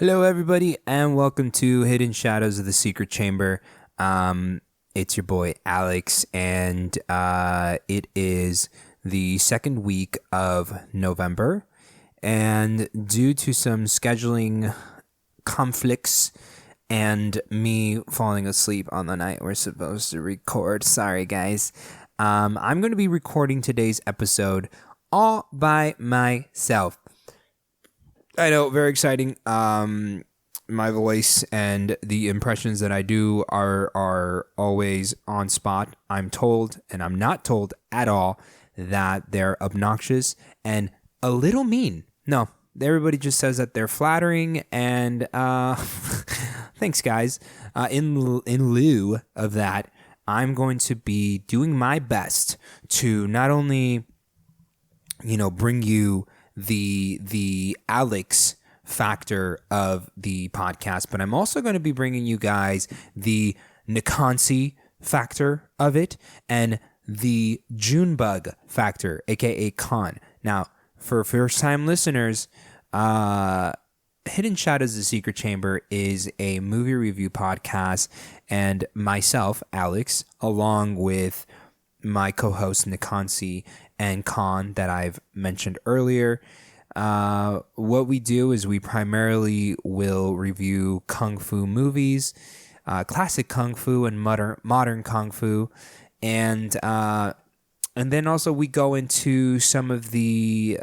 Hello, everybody, and welcome to Hidden Shadows of the Secret Chamber. It's your boy Alex, and it is the second week of November. And due to some scheduling conflicts and me falling asleep on the night we're supposed to record, sorry guys, I'm going to be recording today's episode all by myself. I know, very exciting. My voice and the impressions that I do are always on spot. I'm told, and I'm not told at all, that they're obnoxious and a little mean. No, everybody just says that they're flattering, and thanks, guys. In lieu of that, I'm going to be doing my best to not only, bring you the Alex factor of the podcast, but I'm also going to be bringing you guys the Nikansi factor of it and the Junebug factor, aka Khan. Now, for first-time listeners, Hidden Shadows of the Secret Chamber is a movie review podcast, and myself, Alex, along with my co-host Nikansi and Khan that I've mentioned earlier. What we do is we primarily will review kung fu movies, classic kung fu and modern kung fu, and then also we go into some of the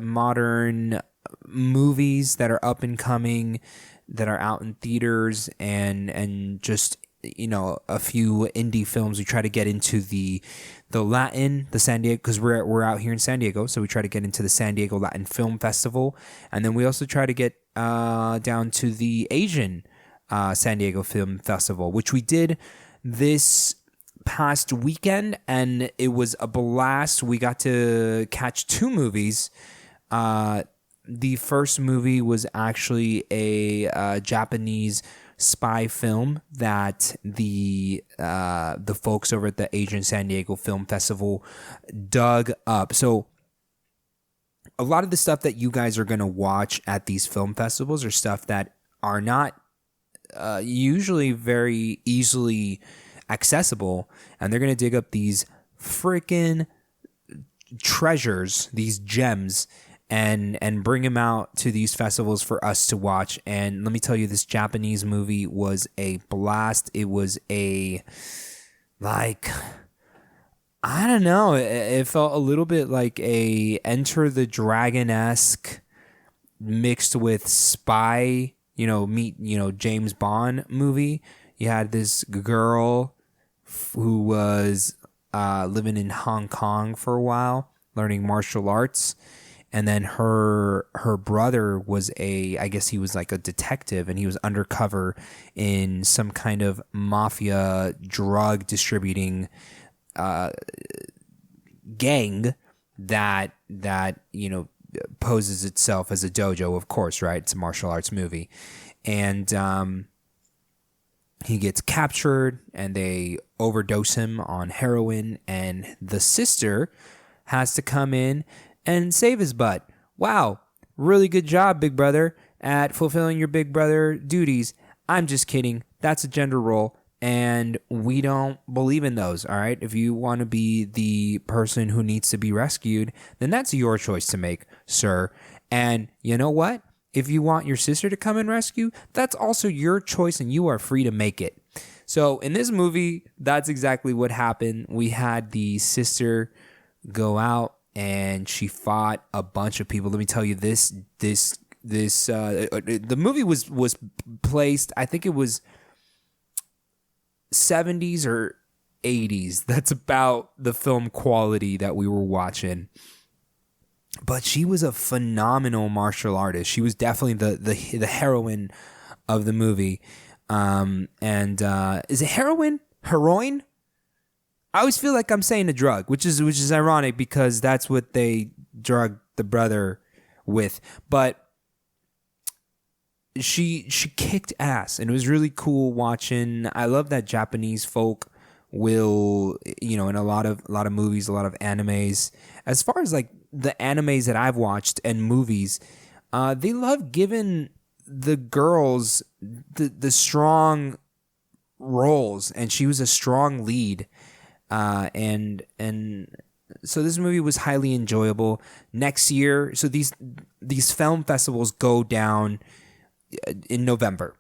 modern movies that are up and coming, that are out in theaters, and just a few indie films. We try to get into the Latin, the San Diego, because we're out here in San Diego, so we try to get into the San Diego Latin Film Festival, and then we also try to get down to the Asian San Diego Film Festival, which we did this past weekend, and it was a blast. We got to catch two movies. The first movie was actually a Japanese spy film that the folks over at the Asian San Diego Film Festival dug up. So a lot of the stuff that you guys are going to watch at these film festivals are stuff that are not usually very easily accessible, and they're going to dig up these freaking treasures, these gems, and bring them out to these festivals for us to watch. And let me tell you, this Japanese movie was a blast. It was I don't know, it felt a little bit like a Enter the Dragon-esque mixed with spy, meet, James Bond movie. You had this girl who was living in Hong Kong for a while, learning martial arts. And then her brother was I guess he was like a detective, and he was undercover in some kind of mafia drug distributing gang that poses itself as a dojo, of course, right? It's a martial arts movie. And he gets captured, and they overdose him on heroin, and the sister has to come in and save his butt. Wow, really good job, Big Brother, at fulfilling your Big Brother duties. I'm just kidding. That's a gender role, and we don't believe in those, all right? If you want to be the person who needs to be rescued, then that's your choice to make, sir. And you know what? If you want your sister to come and rescue, that's also your choice, and you are free to make it. So in this movie, that's exactly what happened. We had the sister go out, and she fought a bunch of people. Let me tell you, the movie was placed, I think it was 70s or 80s. That's about the film quality that we were watching. But she was a phenomenal martial artist. She was definitely the heroine of the movie. Is it heroine? Heroine? I always feel like I'm saying a drug, which is ironic because that's what they drug the brother with. But she kicked ass, and it was really cool watching. I love that Japanese folk will, in a lot of movies, a lot of animes. As far as like the animes that I've watched and movies, they love giving the girls, the strong roles, and she was a strong lead, and so this movie was highly enjoyable. Next year, so these film festivals go down in November.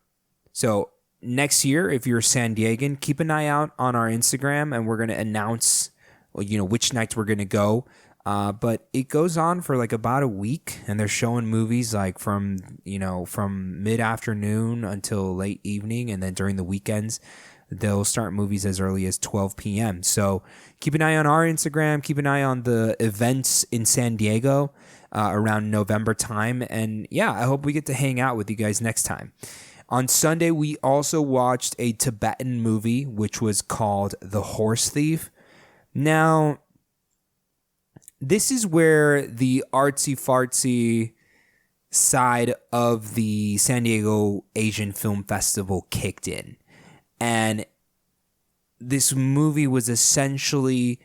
So next year, if you're San Diegan, keep an eye out on our Instagram, and we're going to announce, which nights we're going to go. But it goes on for like about a week, and they're showing movies like from mid-afternoon until late evening, and then during the weekends, they'll start movies as early as 12 p.m. So keep an eye on our Instagram, keep an eye on the events in San Diego around November time, and yeah, I hope we get to hang out with you guys next time. On Sunday, we also watched a Tibetan movie, which was called The Horse Thief. Now, this is where the artsy-fartsy side of the San Diego Asian Film Festival kicked in. And this movie was essentially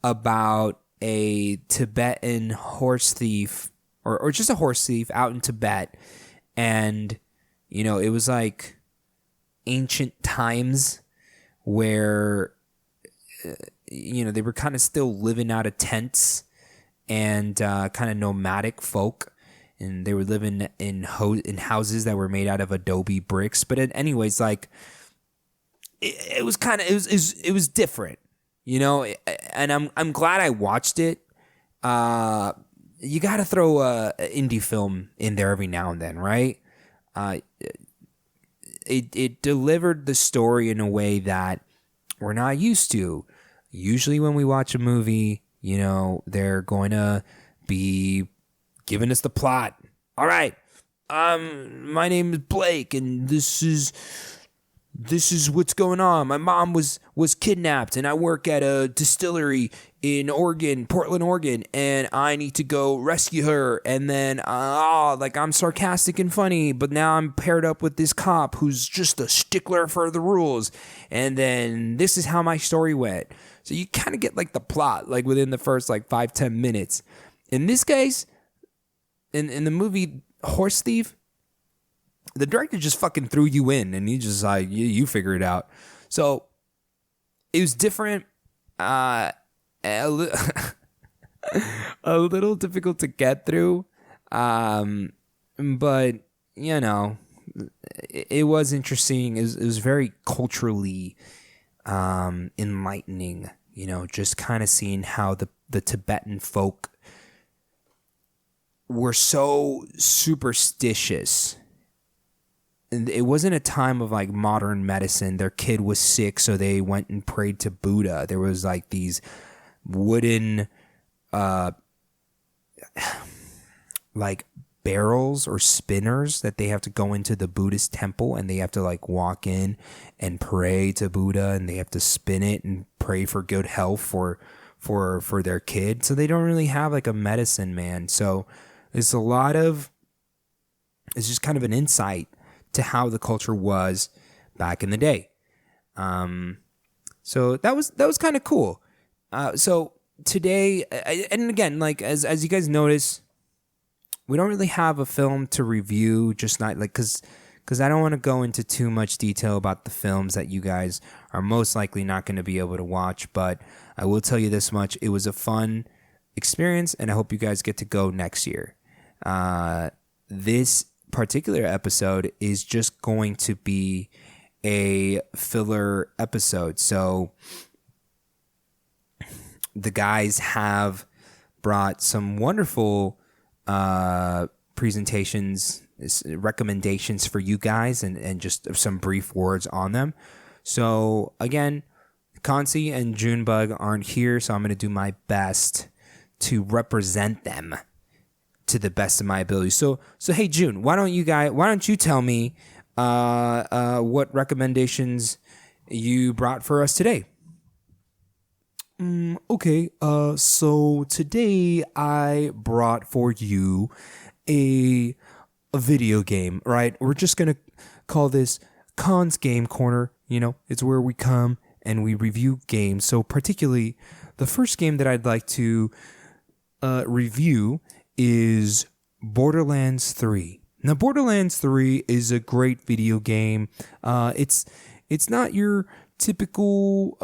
about a Tibetan horse thief, or just a horse thief out in Tibet. And, it was like ancient times where they were kind of still living out of tents and kind of nomadic folk, and they were living in houses that were made out of adobe bricks. But anyways, like it was different, and I'm glad I watched it. You got to throw a indie film in there every now and then, right? It delivered the story in a way that we're not used to. Usually when we watch a movie, they're going to be giving us the plot. All right, my name is Blake, and this is what's going on. My mom was kidnapped, and I work at a distillery in Portland, Oregon, and I need to go rescue her. And then, I'm sarcastic and funny, but now I'm paired up with this cop who's just a stickler for the rules. And then this is how my story went. So you kind of get like the plot, like within the first 5-10 minutes. In this case, in the movie Horse Thief, the director just fucking threw you in, and he just you figure it out. So it was different, a little difficult to get through, but it was interesting. It was very culturally enlightening. Just kind of seeing how the Tibetan folk were so superstitious. And it wasn't a time of modern medicine. Their kid was sick, so they went and prayed to Buddha. There was these wooden barrels or spinners that they have to go into the Buddhist temple, and they have to walk in and pray to Buddha, and they have to spin it and pray for good health for their kid. So they don't really have a medicine man. So it's just kind of an insight to how the culture was back in the day. So that was kind of cool. So today, and again, as you guys notice, we don't really have a film to review, just not because I don't want to go into too much detail about the films that you guys are most likely not going to be able to watch. But I will tell you this much: it was a fun experience, and I hope you guys get to go next year. This particular episode is just going to be a filler episode. So the guys have brought some wonderful presentations, recommendations for you guys, and just some brief words on them. So again, Kansi and Junebug aren't here, so I'm going to do my best to represent them to the best of my ability. So hey June, why don't you tell me what recommendations you brought for us today? Okay, so today I brought for you a video game, right? We're just gonna call this Khan's Game Corner. It's where we come and we review games. So particularly, the first game that I'd like to review is Borderlands 3. Now, Borderlands 3 is a great video game. It's not your typical,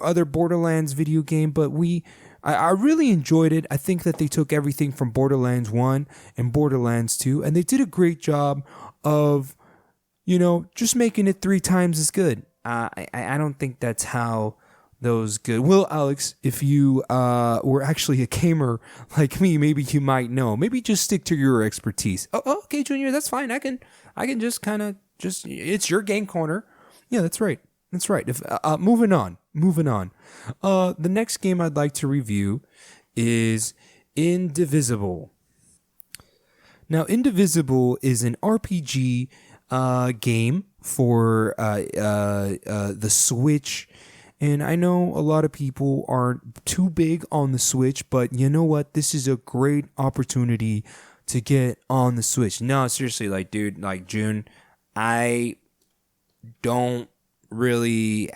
other Borderlands video game, but I really enjoyed it. I think that they took everything from Borderlands 1 and Borderlands 2, and they did a great job of, just making it 3 times as good. I don't think that's how those good. Well, Alex, if you were actually a gamer like me, maybe you might know. Maybe just stick to your expertise. Oh, okay, Junior, that's fine. I can just kind of it's your game corner. Yeah, that's right. That's right. If moving on. The next game I'd like to review is Indivisible. Now, Indivisible is an RPG game for the Switch. And I know a lot of people aren't too big on the Switch, but you know what? This is a great opportunity to get on the Switch. No, seriously, dude, June, I don't really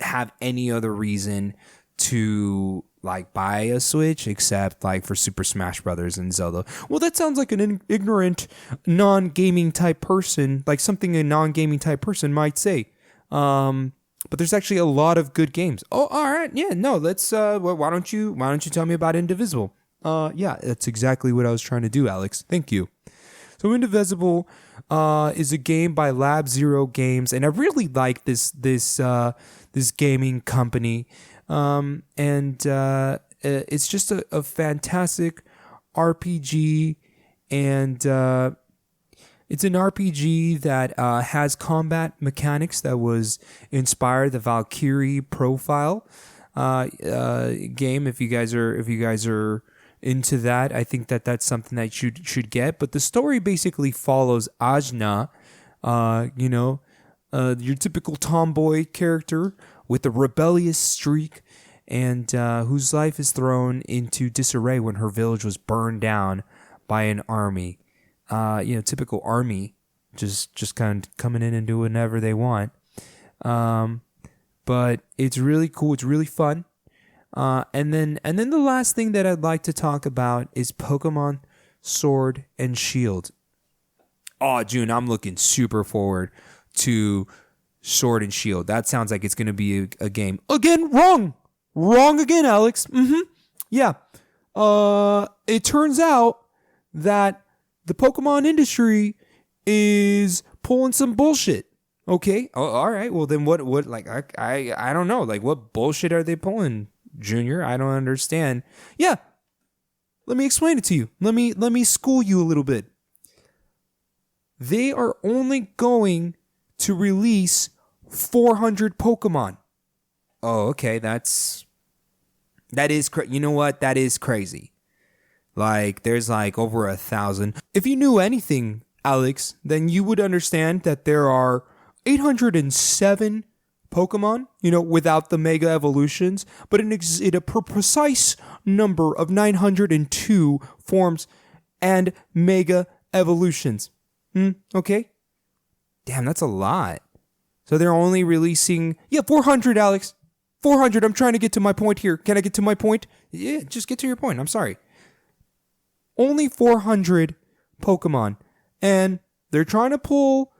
have any other reason to buy a Switch except for Super Smash Brothers and Zelda. Well, that sounds like an ignorant non-gaming type person, like something a non-gaming type person might say. But there's actually a lot of good games. Oh, all right. Yeah, no, let's why don't you tell me about Indivisible? Yeah, that's exactly what I was trying to do, Alex. Thank you. So Indivisible is a game by Lab Zero Games, and I really like this gaming company. And it's just a fantastic RPG, and it's an RPG that has combat mechanics that was inspired the Valkyrie Profile game. If you guys are into that, I think that's something that you should get. But the story basically follows Ajna, your typical tomboy character with a rebellious streak, and whose life is thrown into disarray when her village was burned down by an army. Typical army, just kind of coming in and doing whatever they want. But it's really cool. It's really fun. And then the last thing that I'd like to talk about is Pokemon Sword and Shield. Oh, June, I'm looking super forward to Sword and Shield. That sounds like it's going to be a game. Again, wrong again, Alex. Yeah. It turns out that the Pokemon industry is pulling some bullshit. Okay. Oh, all right. Well, then what I don't know. What bullshit are they pulling, Junior? I don't understand. Yeah. Let me explain it to you. Let me school you a little bit. They are only going to release 400 Pokemon. Oh, okay. That is you know what? That is crazy. There's over 1,000. If you knew anything, Alex, then you would understand that there are 807 Pokemon, without the Mega Evolutions, but in a precise number of 902 forms and Mega Evolutions. Okay? Damn, that's a lot. So they're only releasing... Yeah, 400, Alex. 400. I'm trying to get to my point here. Can I get to my point? Yeah, just get to your point. I'm sorry. Only 400 Pokemon. And they're trying to pull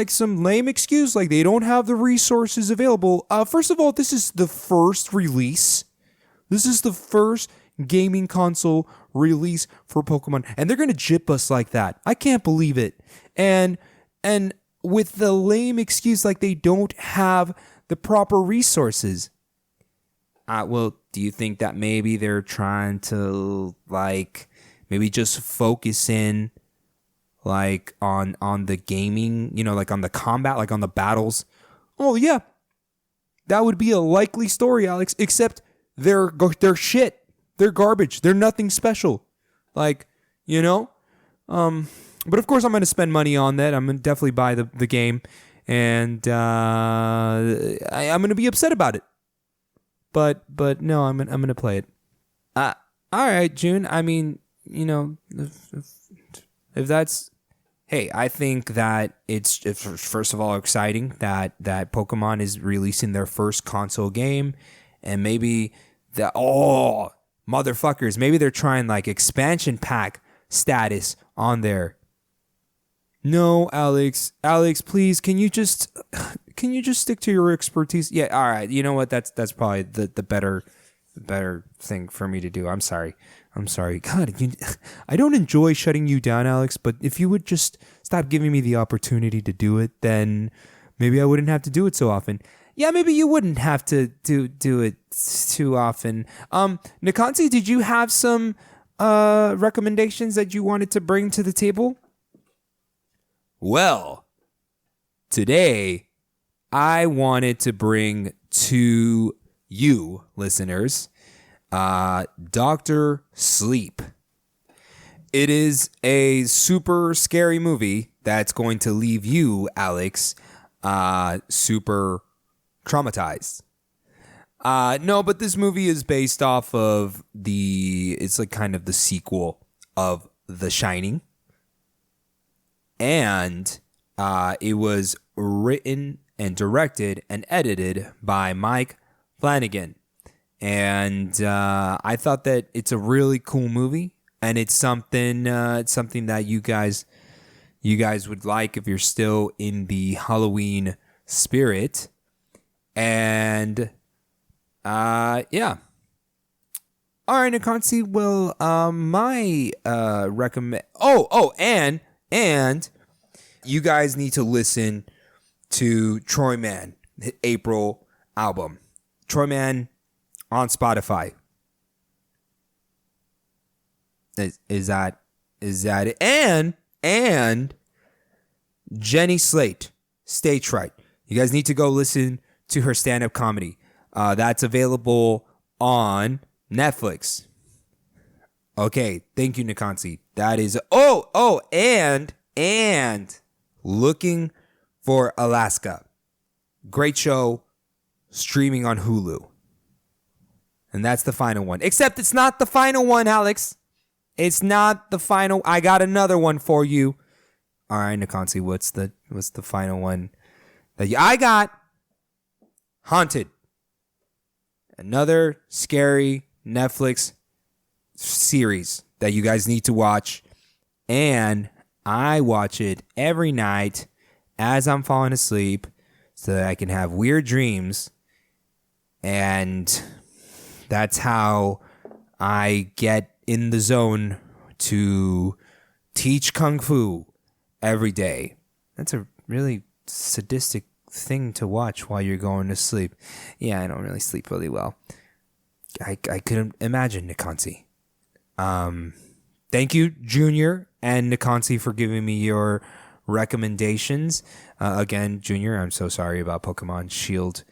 some lame excuse, they don't have the resources available. First of all, this is the first release. This is the first gaming console release for Pokemon. And they're going to jip us like that. I can't believe it. And with the lame excuse they don't have the proper resources. Well, do you think that maybe they're trying to maybe just focus in on the gaming, on the combat, on the battles? Oh yeah, that would be a likely story, Alex, except they're shit. They're garbage. They're nothing special. But of course I'm going to spend money on that. I'm going to definitely buy the game, and I'm going to be upset about it. But no, I'm going to play it. All right, June. I mean, if that's... Hey, I think that it's first of all exciting that Pokemon is releasing their first console game, and maybe motherfuckers, maybe they're trying expansion pack status on there. No, Alex, please, can you just stick to your expertise? Yeah, all right. You know what? That's probably the better thing for me to do. I'm sorry. God, I don't enjoy shutting you down, Alex, but if you would just stop giving me the opportunity to do it, then maybe I wouldn't have to do it so often. Yeah, maybe you wouldn't have to do it too often. Nikansi, did you have some recommendations that you wanted to bring to the table? Well, today I wanted to bring to you, listeners, Dr. Sleep. It is a super scary movie that's going to leave you, Alex, super traumatized. No, but this movie is based off of it's like kind of the sequel of The Shining. And it was written and directed and edited by Mike Flanagan. And I thought that it's a really cool movie, and it's something that you guys would like if you're still in the Halloween spirit. And yeah. All right, Nikansi. Well, my recommend. And you guys need to listen to Troy Man, the April album. Troy Man on Spotify. Is that it? And Jenny Slate, Stage Fright. You guys need to go listen to her stand-up comedy. That's available on Netflix. Okay, thank you, Nikansi. That is and Looking for Alaska. Great show, streaming on Hulu. And that's the final one. Except it's not the final one, Alex. It's not the final. I got another one for you. All right, Nikansi, what's the final one that I got? Haunted. Another scary Netflix series that you guys need to watch. And I watch it every night as I'm falling asleep so that I can have weird dreams. And that's how I get in the zone to teach Kung Fu every day. That's a really sadistic thing to watch while you're going to sleep. Yeah, I don't really sleep really well. I couldn't imagine, Nikansi. Thank you, Junior and Nikansi, for giving me your recommendations. Again, Junior, I'm so sorry about Pokemon Shield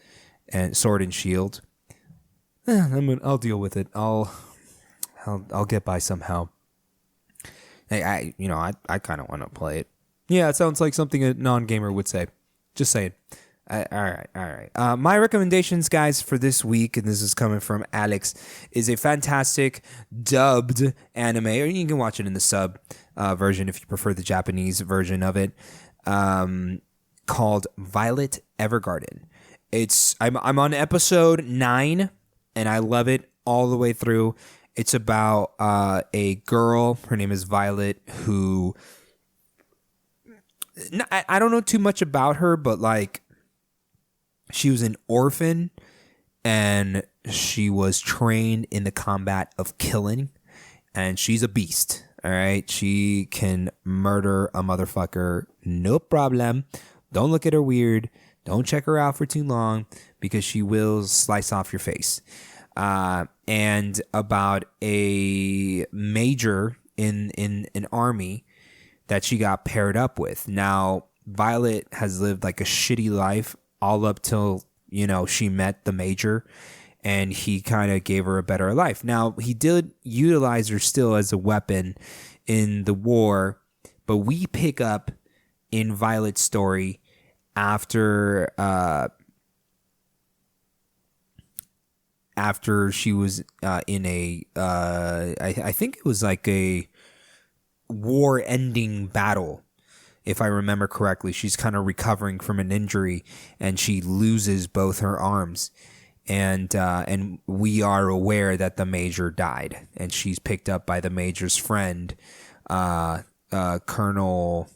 and Sword and Shield. I'll deal with it. I'll get by somehow. I kind of want to play it. Yeah, it sounds like something a non-gamer would say. Just saying. All right. My recommendations, guys, for this week, and this is coming from Alex, is a fantastic dubbed anime, or you can watch it in the sub version if you prefer the Japanese version of it, called Violet Evergarden. I'm on episode 9, and I love it all the way through. It's about a girl. Her name is Violet, who I don't know too much about her, but like, she was an orphan, and she was trained in the combat of killing, and she's a beast. All right, she can murder a motherfucker, no problem. Don't look at her weird. Don't check her out for too long, because she will slice off your face. And about a major in an army that she got paired up with. Now, Violet has lived like a shitty life all up till, she met the major, and he kind of gave her a better life. Now, he did utilize her still as a weapon in the war, but we pick up in Violet's story after she was in I think it was like a war-ending battle. If I remember correctly, she's kind of recovering from an injury, and she loses both her arms. And we are aware that the major died, and she's picked up by the major's friend, Colonel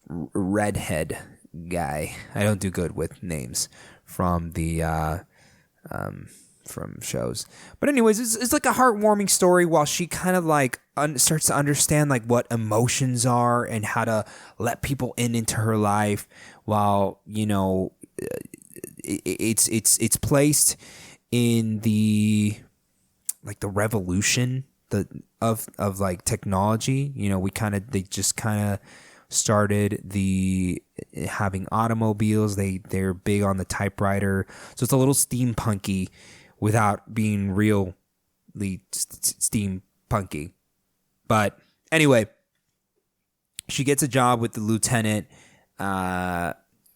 Redhead guy. I don't do good with names from the from shows. But anyways, it's like a heartwarming story while she kind of like starts to understand like what emotions are and how to let people into her life while, it's placed in the like the revolution of like technology. They just kind of started having automobiles. They're big on the typewriter, so it's a little steampunky without being really steampunky. But anyway, she gets a job with the lieutenant,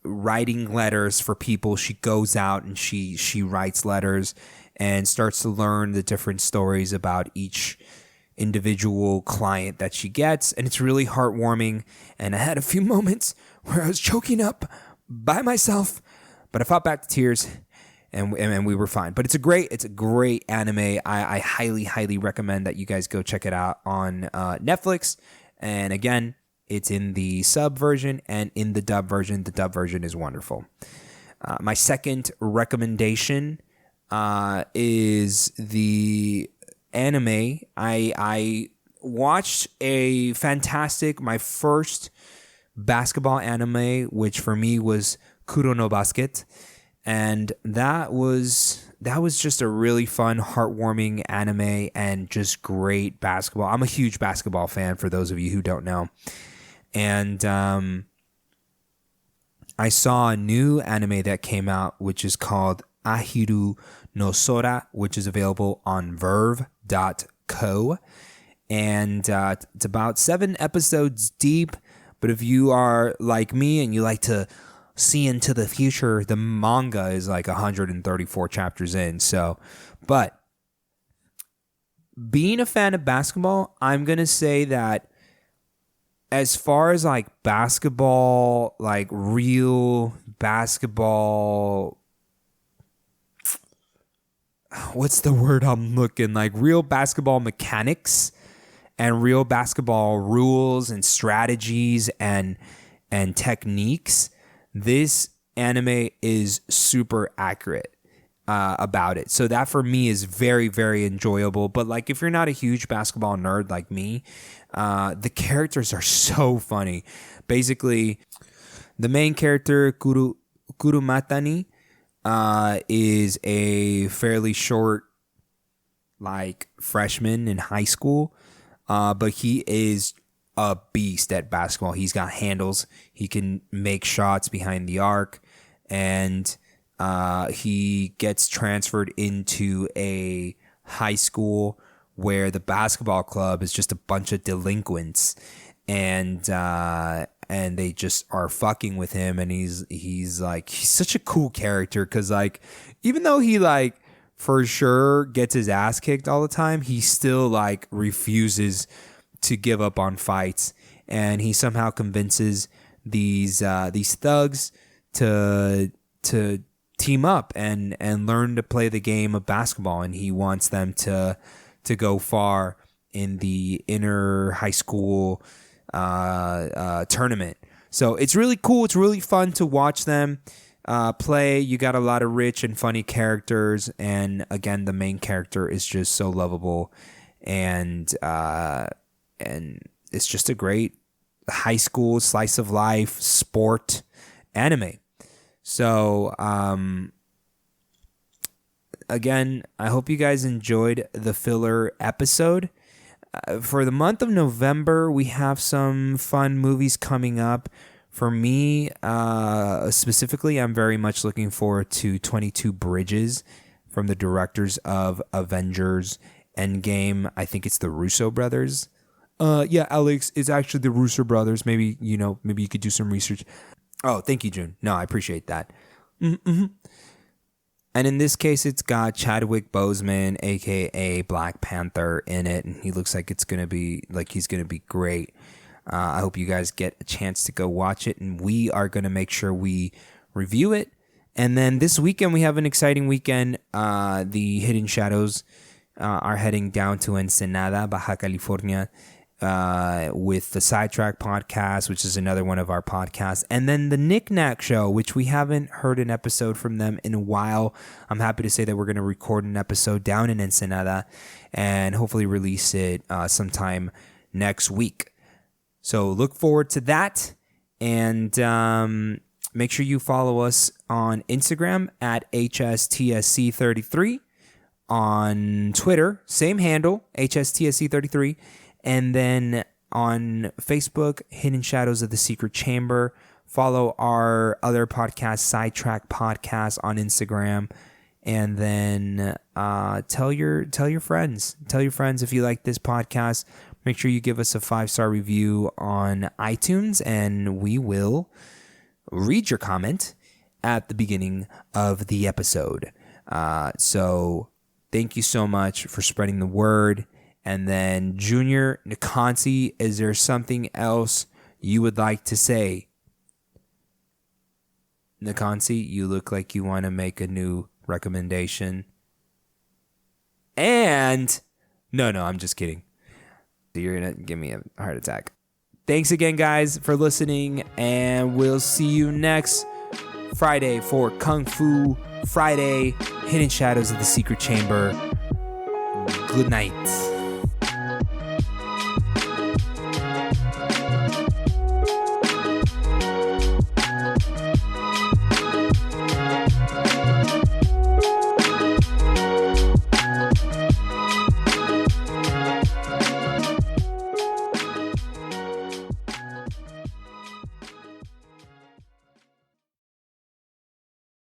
writing letters for people. She goes out and she writes letters and starts to learn the different stories about each individual client that she gets, and it's really heartwarming. And I had a few moments where I was choking up by myself, but I fought back the tears, and we were fine. But it's a great anime. I highly recommend that you guys go check it out on Netflix. And again, it's in the sub version and in the dub version. The dub version is wonderful. My second recommendation is the anime. I watched my first basketball anime, which for me was Kuro no Basket, and that was just a really fun, heartwarming anime and just great basketball. I'm a huge basketball fan, for those of you who don't know. And I saw a new anime that came out, which is called Ahiru no Sora, which is available on Verve.co. And it's about 7 episodes deep. But if you are like me and you like to see into the future, the manga is like 134 chapters in. So, but being a fan of basketball, I'm going to say that as far as like basketball, like real basketball, what's the word I'm looking, like real basketball mechanics and real basketball rules and strategies and techniques, this anime is super accurate about it. So that for me is very, very enjoyable. But like if you're not a huge basketball nerd like me, the characters are so funny. Basically, the main character, Kurumatani, is a fairly short, like, freshman in high school. But he is a beast at basketball. He's got handles. He can make shots behind the arc. And he gets transferred into a high school where the basketball club is just a bunch of delinquents. And they just are fucking with him. And he's such a cool character. Because, like, even though he, like, for sure gets his ass kicked all the time, he still like refuses to give up on fights, and he somehow convinces these thugs to team up and learn to play the game of basketball, and he wants them to go far in the inner high school tournament. So it's really cool. It's really fun to watch them play. You got a lot of rich and funny characters, and again, the main character is just so lovable, and it's just a great high school slice of life sport anime. So again, I hope you guys enjoyed the filler episode. For the month of November, we have some fun movies coming up. For me, specifically, I'm very much looking forward to 22 Bridges from the directors of Avengers Endgame. I think it's the Russo brothers. Yeah, Alex, it's actually the Russo brothers. Maybe you could do some research. Oh, thank you, June. No, I appreciate that. Mm-hmm. And in this case, it's got Chadwick Boseman, aka Black Panther, in it, and he looks like he's gonna be great. I hope you guys get a chance to go watch it, and we are going to make sure we review it. And then this weekend, we have an exciting weekend. The Hidden Shadows are heading down to Ensenada, Baja California, with the Sidetrack podcast, which is another one of our podcasts, and then the Knick-Knack Show, which we haven't heard an episode from them in a while. I'm happy to say that we're going to record an episode down in Ensenada and hopefully release it sometime next week. So look forward to that, and make sure you follow us on Instagram at HSTSC33, on Twitter, same handle, HSTSC33, and then on Facebook, Hidden Shadows of the Secret Chamber. Follow our other podcast, Sidetrack Podcast, on Instagram. And then tell your friends. Tell your friends if you like this podcast. Make sure you give us a 5-star review on iTunes, and we will read your comment at the beginning of the episode. So thank you so much for spreading the word. And then, Junior Nikonsi, is there something else you would like to say? Nikonsi, you look like you want to make a new recommendation. And, no, I'm just kidding. You're going to give me a heart attack. Thanks again, guys, for listening, and we'll see you next Friday for Kung Fu Friday, Hidden Shadows of the Secret Chamber. Good night.